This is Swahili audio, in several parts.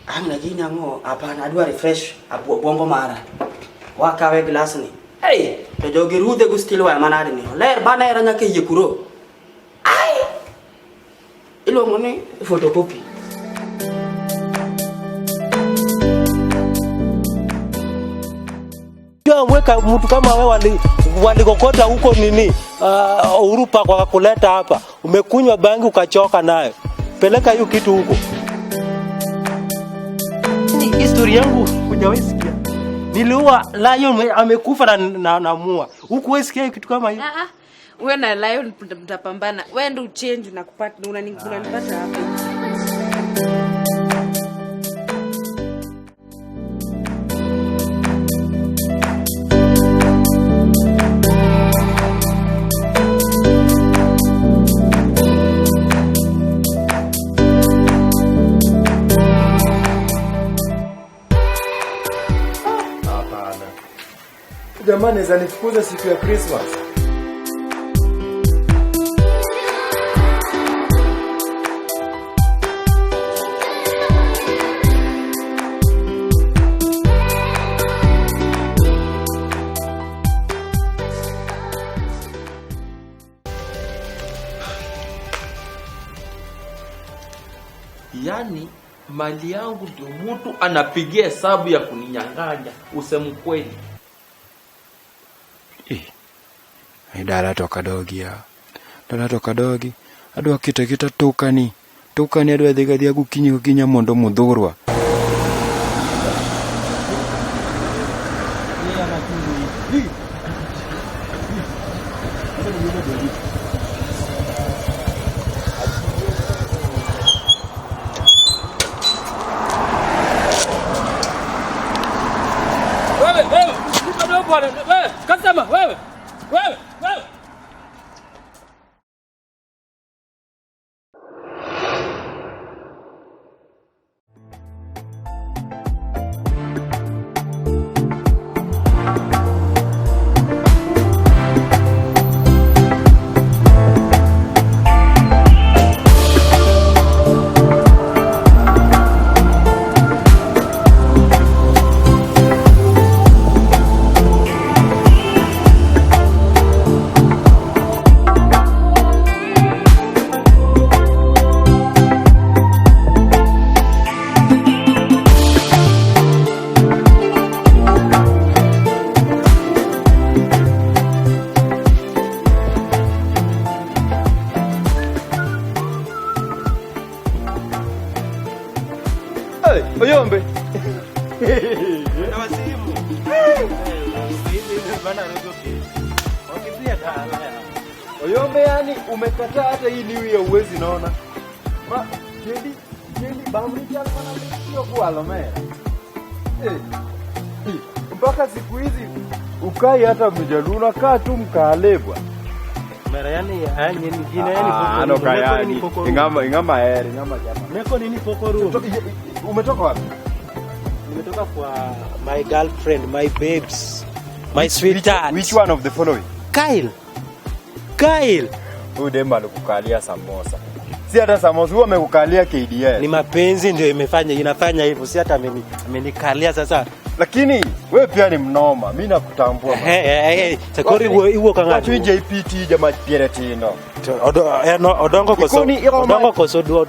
Angna jinya ngo apana adwa refresh abu bombo mara. Wakawe glass ni. Hey, to jogi rude gustilo wa manade ni. Ler bana era nyake yekuro. Ai. Ilo ngone photocopy. Mweka mtu kama wewe walikokota huko nini Urupa kwa kuleta hapa, umekunywa bangi ukachoka nayo, peleka hiyo kitu huko. Ni historia yangu hujawahi sikia. Niliua lion amekufa na mua. Huko wewe sikia kitu kama hiyo? Wewe na lion mtapambana. Wewe ndio change na kupata unanipata hapa. Jamani, zanifukuza siku ya Christmas. Yani mali yangu ndio mtu anapigia hesabu ya kuninyang'anya, useme kweli. Dala toka dogi adwa kita tukani adwa dhiga gukinyi mondo mudhurwa. Wewe, kasema wewe. Oyombe. Nawasimu. Bana rogoke. Wakizia kana. Oyombe, yani umekataa hata hii niwe ya uwezi naona. Ma jendi bamrija kana sio kwa alomea. Mpaka siku hizi ukai hata mjaluna kaa tu mkaalebwa. Mara yani nyingine yani ano kayani ingama heri ngama jama. Neko nini pokoru? Umetoka wapi? Nimetoka kwa my girlfriend, my babes, my sweetheart. Which one of the following? Kyle. Huyu dema alikukalia samosa. Si hata samosa, huwa amekukalia KDS. Ni mapenzi ndio inafanya hivyo, si hata amenikalia sasa. Lakini wewe pia ni mnoma, mimi nakutambua. Sakori huo kanga. Tu JPT jamaa Pieretino. Odongo koso do.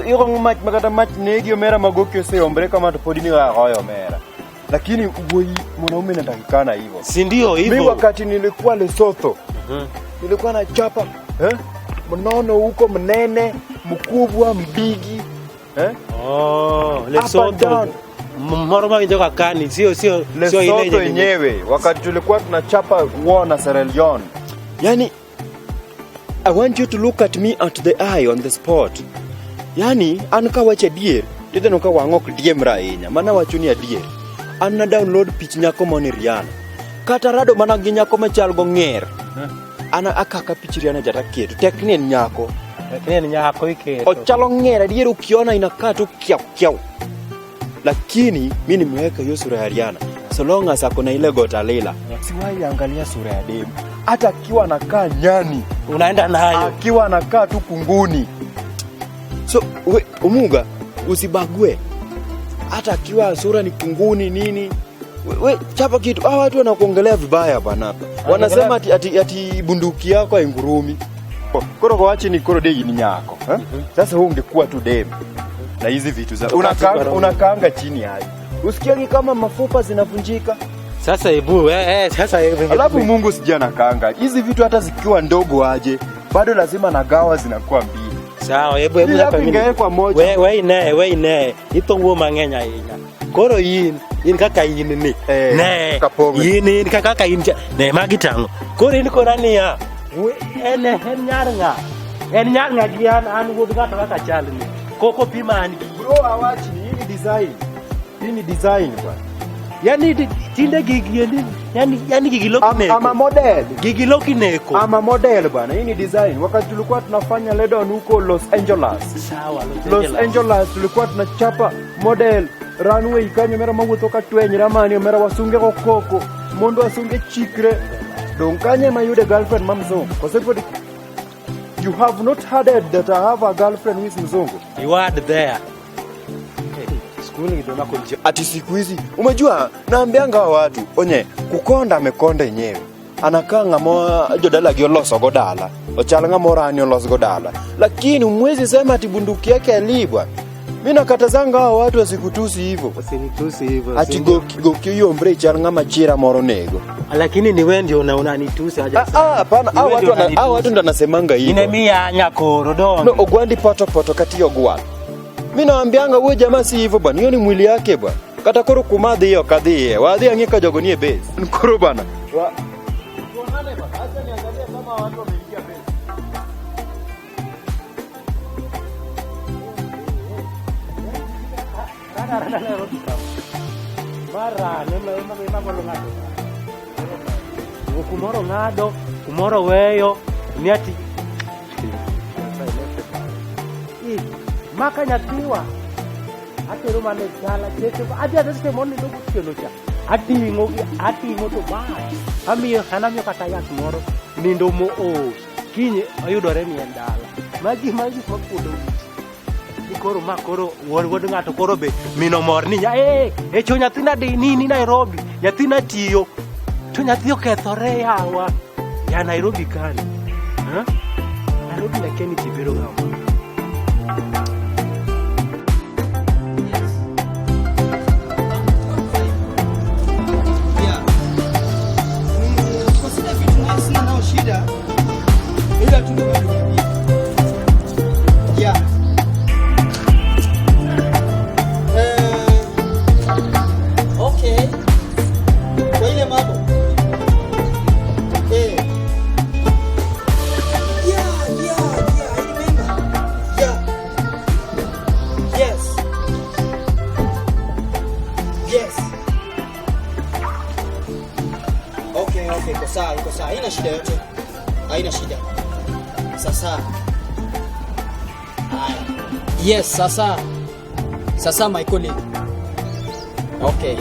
Iko makata match negi omera magokyo se ombre kama tupodini wa hoyo mera. Lakini wewe mwanaume anatakikana hivyo. Si ndio hivyo? Mimi wakati nilikuwa Lesotho. Nilikuwa na chapa, mnono huko mnene, mkubwa, mbigi, Lesotho. Moroma ndio kani, sio ile yenyewe. Wakati tulikuwa tunachapa war na Sierra Leone. Yani I want you to look at me at the eye on the spot. Yani anka wache dier, tete noka wangok diemra inya, mana wachuni ya dier. Anna download pitch nyako moni Rihanna. Kata rado mana ginyako machal go nger. Ana akaka pichiriana jata ketu teknien nyako iketo ochalo ngera diero ukiona inakaa tu kiau. Lakini mimi nimeweka hiyo sura ya Rihanna so long as akona ile gotalila. Siwahi angalia sura ya demu hata akiwa anakaa nyani unaenda nayo, akiwa anakaa tu kunguni. So umuga usibague. hata akiwa sura ni kunguni nini. We chapa kitu. Hawa watu wanakuongelea vibaya bwana hapa. Wanasema ati bunduki yako haingurumi. Koro kwa wachi ni koro dei ni nyako. Sasa wewe ungekuwa tu dem. Na hizi vitu za unakaanga chini hadi. Usikiangi kama mafupa zinavunjika. Sasa hebu sasa hebu. Alafu Mungu sijana kaanga. Hizi vitu hata zikiwa ndogo aje, bado lazima nagawa zinakuwa mbili. Sawa, hebu hapa ingewekwa moja. Wewe ne. Ito nguo mangenya yinya. Koro yin kaka yin ni. Ne. Yin kaka yin ne magitango. Koro yin korani ya. En nyarnga gian an wuod gato kaka chalni. Koko pimani. Bro awachi hii ni design bwana. Yani tinde gigi yani gigiloki neko. Ama model. Gigiloki neko. Ama model bwana. Hii ni design. Wakati tulikuwa tunafanya ledon huko Los Angeles. Sawa, Los Angeles tulikuwa tunachapa model runway ikanye mera mawuotho ka twenyra mani mera wasunge kokoko mondo asunge chikre donkanye mayude girlfriend mamzongo kwa sababu you have not heard that I have a girlfriend with mzongo. You are there. Skuli ndio nakonje. Ati siku hizi umejua naambianga watu onye kukonda amekonda yenyewe. Anakaa ngamo jodala gioloso godala. Ochalanga morani oloso godala. Lakini umwezi sema ati bunduki yake alibwa. Mimi nakatazanga hao watu wasikutusi hivyo. Wasinitusi hivyo. Ati goki Oyombe charanga machira moro nego. Lakini ni wewe ndio unanitusi aje. Hapana, hao watu ndo nasemanga hivyo. Ine mia nyakoro don. No ogwandi poto kati yogwa. Mimi naambianga wewe jamaa si hivyo bwana. Hiyo ni mwili yake bwana. Kata koro kumadhi hiyo kadhi. Wadhi angika jogonie base. Nkoro bana. Tuonane bwana. Acha niangalie kama watu wameingia base. Mara nema ngado kumoro weyo ni ati maka nyatiwa ate roma ne gala chete aja deste moni do kutelo cha ati ngo to ba amiyo hanamyo kata yak moro nindo mo o kinye ayudore ni endala magi makudo koro makoro wod ngato koro be mino mor ni cho nyathina di ni Nairobi nyathina tiyo to nyathi okethore yawa ya Nairobi kani Nairobi na keni tibiro gawa shida ila tu ndio okay kwa ile mambo I remember yes okay iko sawa haina shida yote haina shida sasa yes sasa my colleague okay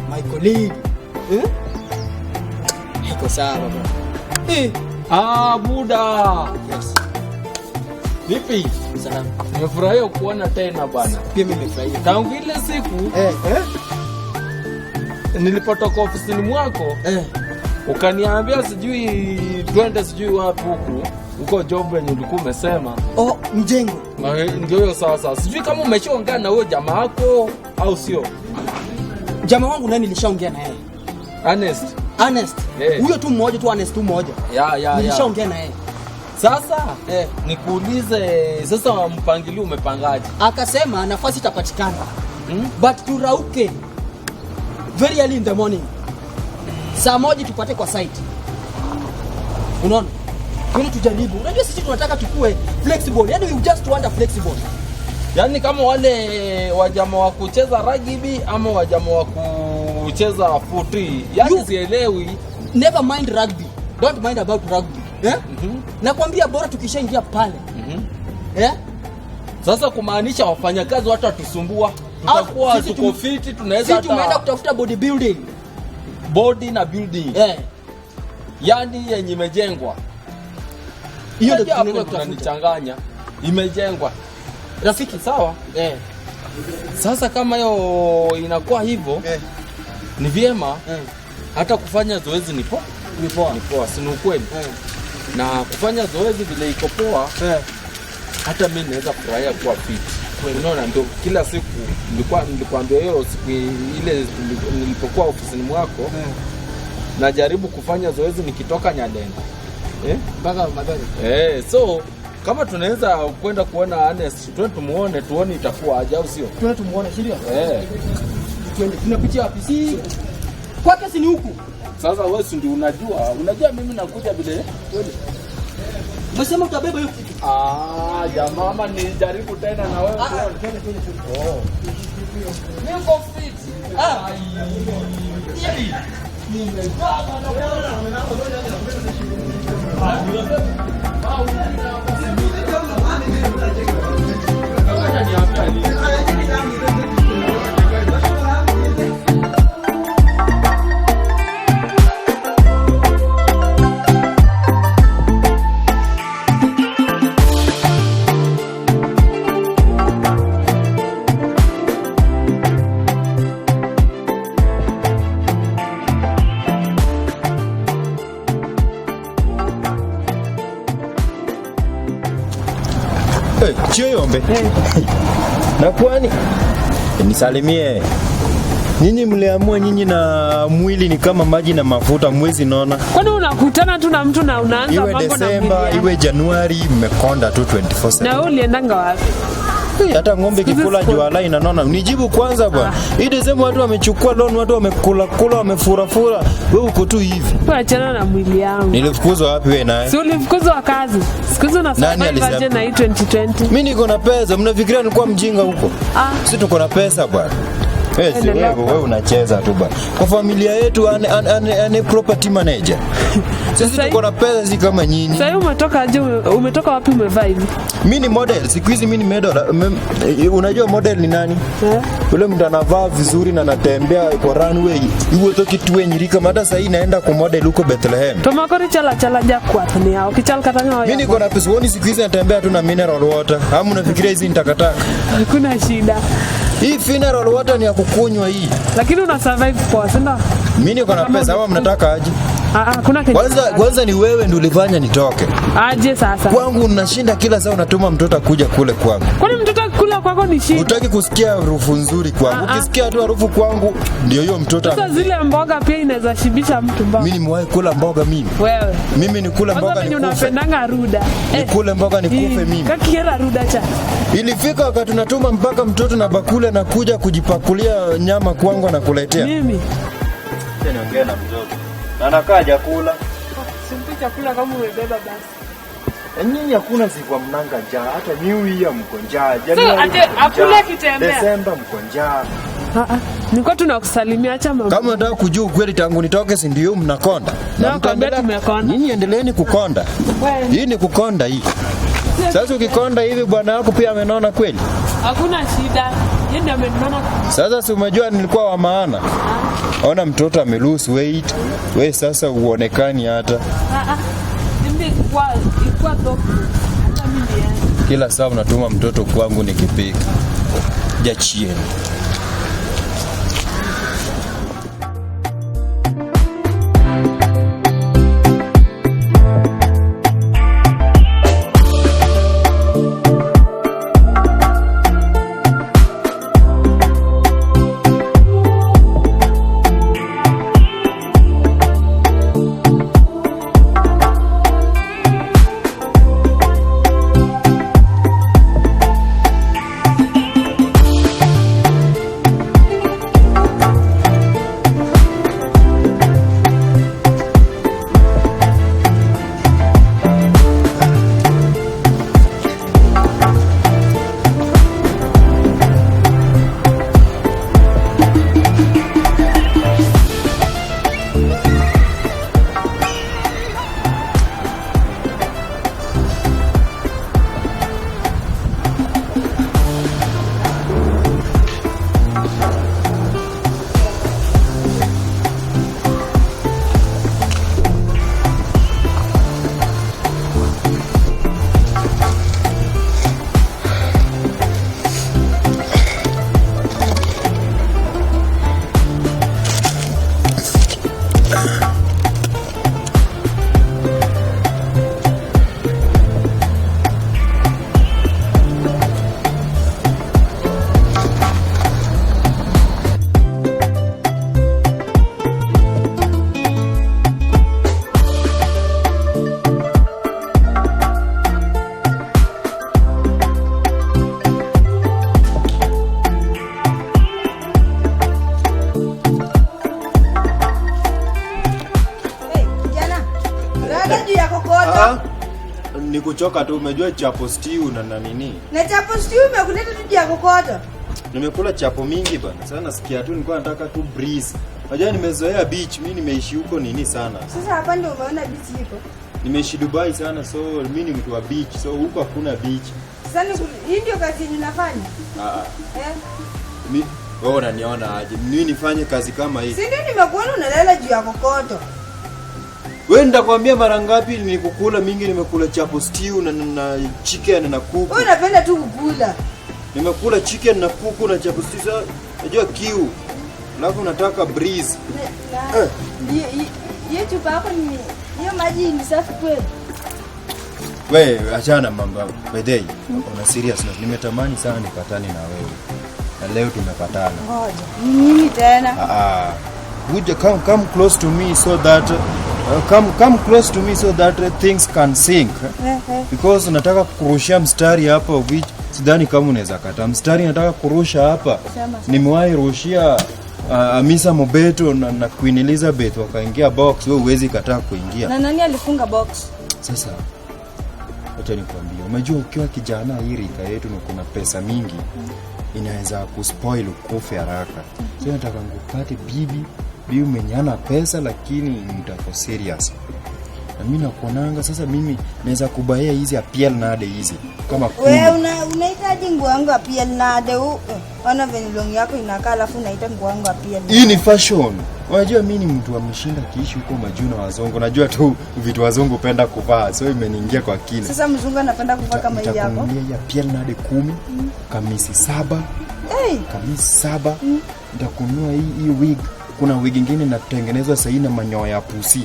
my colleague iko sawa baba buda yes vipi salamu nimefurahia kuona tena bana pia mimi nimefurahia tangu ile siku nilipotoka ofisini mwako ukaniambia sijui twende sijui wapi huko job wenye ulikuwa umesema mjengo ndio hiyo sasa sijui kama umeshaongea na huyo jamaa wako au sio jamaa wangu nani nilishaongea na yeye Honest huyo tu mmoja tu Honest tu mmoja nilishaongea na yeye sasa nikuulize sasa mpangilio umepangaje akasema nafasi itapatikana but turauke very early in the morning saa moja tupate kwa site unaona kwani tujaribu unajua sisi tunataka tukue flexible yani we just want a flexible yani kama wale wajama wa kucheza rugby ama wajama wa kucheza futi yani sielewi never mind rugby don't mind about rugby nakwambia bora tukishaingia pale sasa kumaanisha wafanyakazi watu watusumbua tutakuwa tuko fiti tunaweza hata tumeenda kutafuta bodybuilding body na building yani yenye imejengwa hiyo ndio tunanichanganya imejengwa rafiki sawa Sasa kama hiyo inakuwa hivyo, ni vyema hata kufanya zoezi ni poa. Ni poa, si ukweli? Na kufanya zoezi vile iko poa, hata mimi naweza furahia kuwa fit. Unaona, ndio kila siku nilikwambia hiyo siku ile nilipokuwa ofisini mwako, najaribu kufanya zoezi nikitoka Nyadenga. Mpaka Mbeche. So kama tunaweza kwenda kuona Ernest, tuone itakuwa aje au sio? Twende tumuone, si ndio? Twende, tunapitia wapi? Si kwake si ni huku. Sasa wewe si ndio unajua mimi nakuja vile. Twende. Umesema utabeba hiyo kitu. Jamaa mama nijaribu tena na wewe. Twende. Niko fit. Oyombe. Na kwani nisalimie. Nyinyi mliamua nyinyi na mwili ni kama maji na mafuta, mwezi naona. Kwani unakutana tu na mtu na unaanza mambo na mwili? Iwe Desemba, iwe Januari, mmekonda tu 24/7. Na wewe uliendanga wapi? Hata ng'ombe kikula juala inanona. Nijibu kwanza bwana. Hii Desemba watu wamechukua loan, watu wamekula wamefura. Wewe uko tu hivi. Achana na mwili yangu. Nilifukuzwa wapi wewe naye? Si ulifukuzwa kazi. Siku na survive na hii 2020. Mimi niko na pesa, mnafikiria nilikuwa mjinga huko? Sisi tuko na pesa bwana. Wewe unacheza tu bwana. Kwa familia yetu ane property manager. Sisi tuko na pesa si kama nyinyi. Sasa umetoka aje? Umetoka wapi umevaa hivi? Mimi ni model. Siku hizi mimi ni model. Unajua model ni nani? Yule mtu anavaa vizuri na anatembea kwa runway. Yuko toki tuwe nyirika hata sasa hii naenda ku model huko Bethlehem. Tomakori chala jakwa tani yao. Kichal katanga wao. Mimi niko na pesa, woni siku hizi natembea tu na mineral water. Hamu unafikiria hizi nitakataka? Hakuna shida. Hii mineral water ni ya kukunywa hii. Lakini una survive poa, sina? Mimi niko na pesa, ama mnataka aje? Kuna kitu. Kwanza ni wewe ndio ulifanya nitoke. Aje sasa. Kwangu unashinda kila saa unatuma mtoto kuja kule kwangu. Kwani mtoto kula kwako ni shida? Hutaki kusikia harufu nzuri kwangu. Ukisikia tu harufu kwangu ndio hiyo mtoto. Sasa zile mboga pia inaweza shibisha mtu mboga. Mimi nimewahi kula mboga mimi. Wewe. Mimi nikula mboga nikufe. Unapendanga ruda. Nikule mboga nikufe mimi. Kakiera ruda cha. Ilifika wakati tunatuma mpaka mtoto na bakuli na kuja kujipakulia nyama kwangu na kuletea. Mimi. Niongea na mtoto. Na nakaja kula. Simpi chakula kama umebeba basi. Nyinyi hakuna siku mnanga njaa, hata New Year mko njaa. Januari akule kitembea. Desemba mko njaa. Niko tunakusalimia, acha mama. Kama unataka kujua ukweli tangu nitoke si ndio mnakonda. Na mtaendelea tumekonda. Nyinyi endeleeni kukonda. Hii ni kukonda hii. Sasa ukikonda hivi bwana wako pia amenona kweli? Hakuna shida. Yeye ndiye amenona. Sasa si umejua nilikuwa wa maana. Ona mtoto amelose weight. Wewe sasa uonekani hata. Ndio kwa doctor. Hata mimi. Kila saa unatuma mtoto kwangu nikipika. Jachie. kuchoka tu, umejua chapo stew na nini? Na chapo stew umekuleta tu ya kokoto. Nimekula chapo mingi bana. Sasa nasikia tu nilikuwa nataka tu breeze. Unajua nimezoea beach, mimi nimeishi huko nini sana. Sasa hapa ndio umeona beach ipo. Nimeishi Dubai sana, so mimi ni mtu wa beach. So huko hakuna beach. Sasa hii ndio kazi ninafanya. Mimi unaniona aje? Mimi nifanye kazi kama hii. Si ndio nimekuona unalala juu ya kokoto. Wewe nitakwambia mara ngapi nikukula mingi, nimekula chapo stew na chicken na kuku. Wewe unapenda tu kukula. Nimekula chicken na kuku na chapo stew. Unajua kiu. Alafu nataka breeze. Hiyo chupa yako ni hiyo maji ni safi kweli. Wewe achana mambo yako. By the way, una seriousness. Nimetamani sana nipatane na wewe. Na leo tumepatana. Ngoja. Nini tena? Would you come close to me so that come close to me so that things can sink. Because nataka kurushia mstari hapa which sidhani kama unaweza kata. Mstari nataka kurusha hapa. Nimewahi rushia Amisa Mobeto na Queen Elizabeth wakaingia box, wewe huwezi kataa kuingia. Na nani alifunga box? Sasa acha nikwambie, unajua ukiwa kijana hii rika yetu na kuna pesa mingi inaweza kuspoil ukufe haraka. Sasa nataka ngupate bibi mwenye ana pesa lakini mtako serious. Na mimi nakuonanga sasa mimi naweza kubaia hizi appeal nade hizi kama kumi. Wewe unahitaji nguo yangu appeal nade ona venye longi yako inakaa alafu unaita nguo yangu appeal. Hii ni fashion. Unajua mimi ni mtu ameshinda kiishi huko majuna wazungu. Najua tu vitu wazungu penda kuvaa. So imeniingia kwa akili. Sasa mzungu anapenda kuvaa kama hii hapo. Nitakuambia appeal nade 10, kamisi 7. Kamisi 7. Nitakunua hii wig. Kuna wig nyingine natengenezwa sasa na manyoya ya pusi.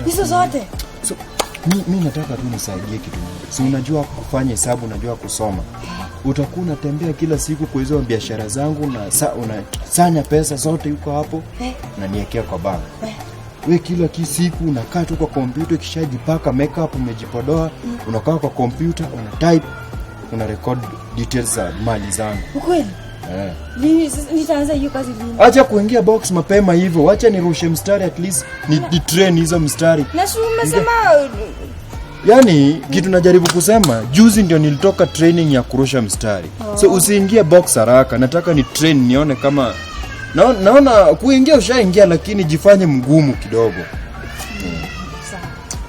Hizo zote. So mimi nataka tu nisaidie kitu moja. Si unajua kufanya hesabu, unajua kusoma. Utakuwa unatembea kila siku kwa hizo biashara zangu na unasanya pesa zote yuko hapo na niwekea kwa bank. Wewe kila siku unakaa tu kwa computer, kishajipaka makeup umejipodoa, unakaa kwa computer, una type, una record details za mali zangu. Ukweli? Nitaanza hiyo kazi lini? Acha kuingia box mapema hivyo. Acha nirushe mstari at least ni train hizo mstari. Na si umesema yani kitu najaribu kusema juzi ndio nilitoka training ya kurusha mstari. So usiingie box haraka. Nataka ni train nione kama naona kuingia ushaingia lakini jifanye mgumu kidogo.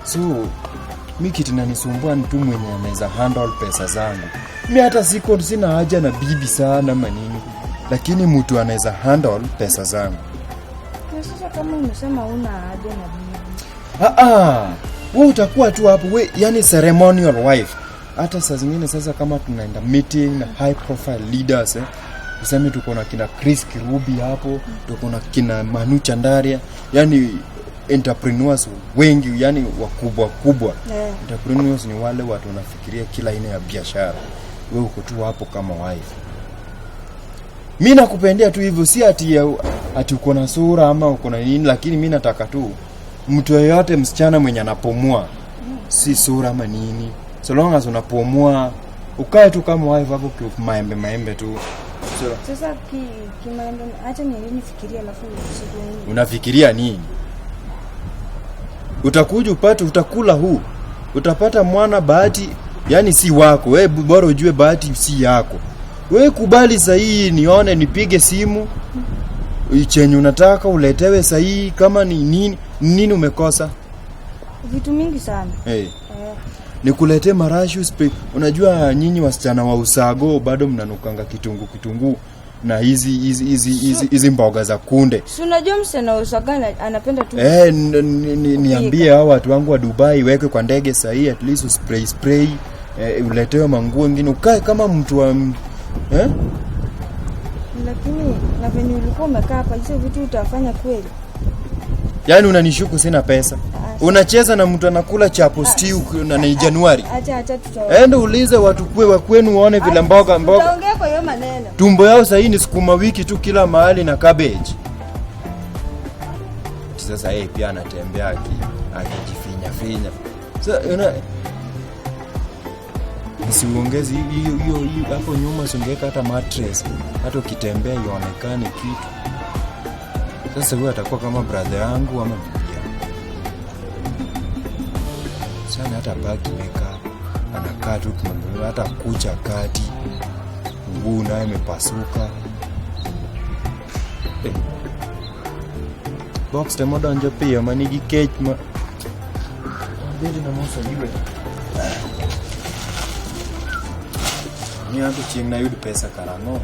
So mimi kitu nanisumbua ni tu mwenye anaweza handle pesa zangu. Mimi hata sina haja na bibi sana manini. Lakini mtu anaweza handle pesa zangu. Sasa kama unasema una haja na bibi. Wewe utakuwa tu hapo wewe, yani ceremonial wife. Hata saa zingine sasa kama tunaenda meeting na high profile leaders useme tuko na kina Chris Kirubi hapo, tuko na kina Manu Chandaria, yani entrepreneurs wengi, yani wakubwa. Entrepreneurs ni wale watu wanafikiria kila aina ya biashara. Wewe uko tu hapo kama wife. Mimi nakupendea tu hivyo, si ati uko na sura ama uko na nini, lakini mimi nataka tu mtu yeyote msichana mwenye anapomua, si sura ama nini. So long as unapomua, ukae tu kama wife hapo kwa maembe tu. Sasa kimaembe acha nifikirie alafu usiku. Unafikiria nini? Utakuja upate utakula huu. Utapata mwana bahati, yani si wako. Wewe bora ujue bahati si yako. Wewe kubali sahihi nione nipige simu. Chenye unataka uletewe sahihi kama ni nini umekosa? Vitu mingi sana. Nikuletee marashu spray. Unajua nyinyi wasichana wa usago bado mnanukanga kitunguu na hizi mboga za kunde. Si unajua msichana wa usago anapenda tu. Niambie hao watu wangu wa Dubai weke kwa ndege sahihi at least spray. Uletewe manguo mengine ukae kama mtu wa Lakini na venye ulikuwa umekaa hapa hizo vitu utafanya kweli? Yaani unanishuku sina pesa. Unacheza na mtu anakula chapo stew na ni Januari. Acha tutaona. Enda ulize watu wa kwenu uone vile mboga. Tutaongea kwa hiyo maneno. Tumbo yao sasa ni sukuma wiki tu kila mahali na cabbage. Sasa pia anatembea akijifinya. Sasa usiongeze hiyo hapo nyuma singeka hata mattress. Hata ukitembea ionekane kitu. Sasa wewe atakuwa kama brother yangu ama bibi yangu. Sana hata baki makeup. anakaa tu kimambo, hata kucha kati, mguu naye imepasuka. Box te modonjo piyo manigi kech ma bedi na moso yue. Ni anto chieng' na yud pesa karang'o?